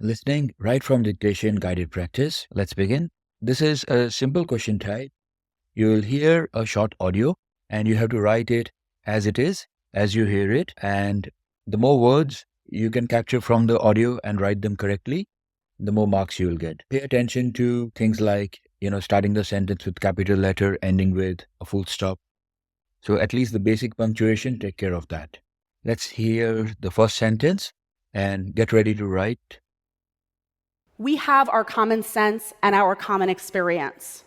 Listening right from dictation guided practice. Let's begin. This is a simple question type. You will hear a short audio and you have to write it as it is, as you hear it. And the more words you can capture from the audio and write them correctly, the more marks you will get. Pay attention to things like, starting the sentence with capital letter, ending with a full stop. So at least the basic punctuation, take care of that. Let's hear the first sentence and get ready to write. We have our common sense and our common experience.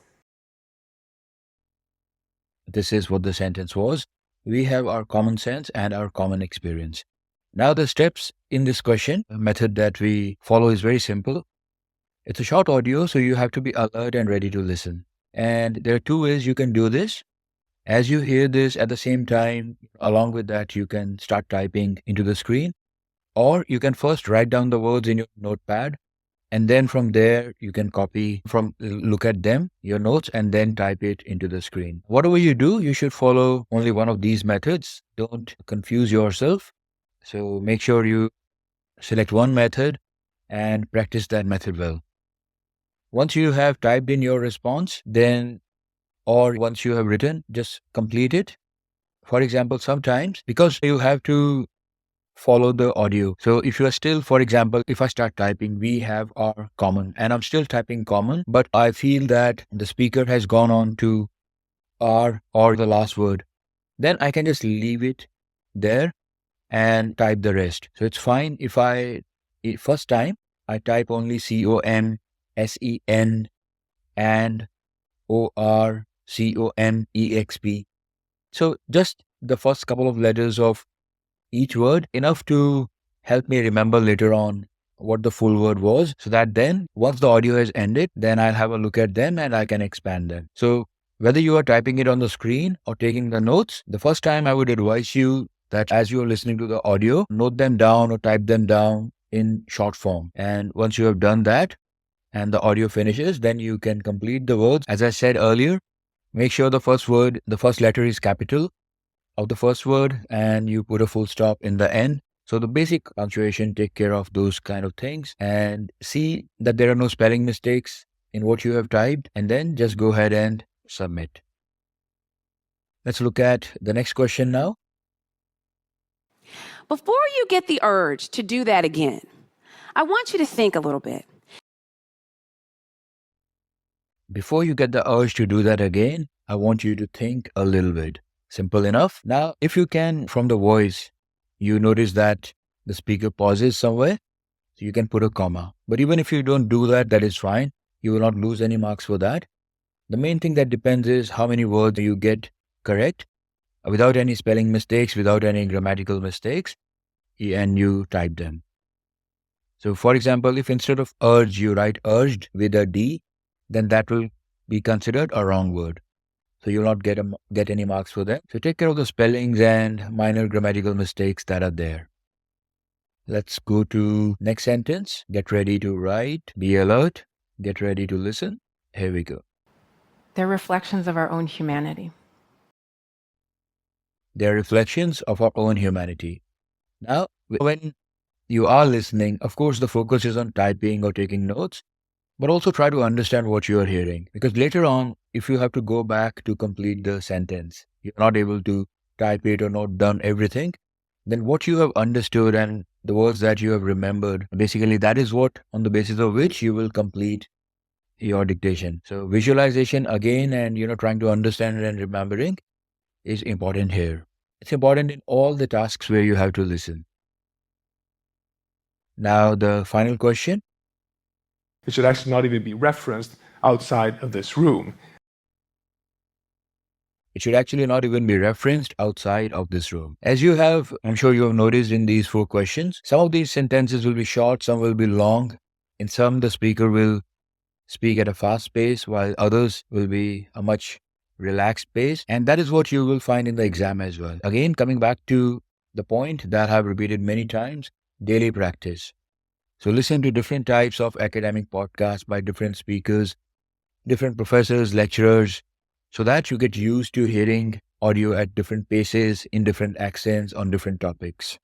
This is what the sentence was. We have our common sense and our common experience. Now the steps in this question, the method that we follow is very simple. It's a short audio, so you have to be alert and ready to listen. And there are two ways you can do this. As you hear this at the same time, along with that, you can start typing into the screen, or you can first write down the words in your notepad. And then from there, you can look at them, your notes, and then type it into the screen. Whatever you do, you should follow only one of these methods. Don't confuse yourself. So make sure you select one method and practice that method well. Once you have typed in your response, or once you have written, just complete it. For example, sometimes, because you have to follow the audio. So if you are still, for example, if I start typing, we have our common, and I'm still typing common, but I feel that the speaker has gone on to R or the last word, then I can just leave it there and type the rest. So it's fine if first time I type only COMSEN and ORCOMEXP. So just the first couple of letters of each word, enough to help me remember later on what the full word was, so that then once the audio has ended, then I'll have a look at them and I can expand them. So whether you are typing it on the screen or taking the notes, the first time I would advise you that as you are listening to the audio, note them down or type them down in short form. And once you have done that and the audio finishes, then you can complete the words. As I said earlier, make sure the first letter is capital of the first word, and you put a full stop in the end. So the basic punctuation, take care of those kind of things and see that there are no spelling mistakes in what you have typed, and then just go ahead and submit. Let's look at the next question now. Before you get the urge to do that again, I want you to think a little bit. Before you get the urge to do that again, I want you to think a little bit. Simple enough. Now, if you can, from the voice, you notice that the speaker pauses somewhere, so you can put a comma. But even if you don't do that, that is fine. You will not lose any marks for that. The main thing that depends is how many words you get correct, without any spelling mistakes, without any grammatical mistakes, and you type them. So, for example, if instead of urge, you write urged with a D, then that will be considered a wrong word. So you'll not get any marks for that. So take care of the spellings and minor grammatical mistakes that are there. Let's go to next sentence. Get ready to write. Be alert. Get ready to listen. Here we go. They're reflections of our own humanity. They're reflections of our own humanity. Now, when you are listening, of course, the focus is on typing or taking notes, but also try to understand what you are hearing. Because later on, if you have to go back to complete the sentence, you're not able to type it or not done everything, then what you have understood and the words that you have remembered, basically that is what, on the basis of which you will complete your dictation. So visualization again and, trying to understand and remembering is important here. It's important in all the tasks where you have to listen. Now, the final question. It should actually not even be referenced outside of this room. It should actually not even be referenced outside of this room. As I'm sure you have noticed in these 4 questions, some of these sentences will be short, some will be long. In some, the speaker will speak at a fast pace, while others will be a much relaxed pace. And that is what you will find in the exam as well. Again, coming back to the point that I've repeated many times, daily practice. So listen to different types of academic podcasts by different speakers, different professors, lecturers, so that you get used to hearing audio at different paces, in different accents, on different topics.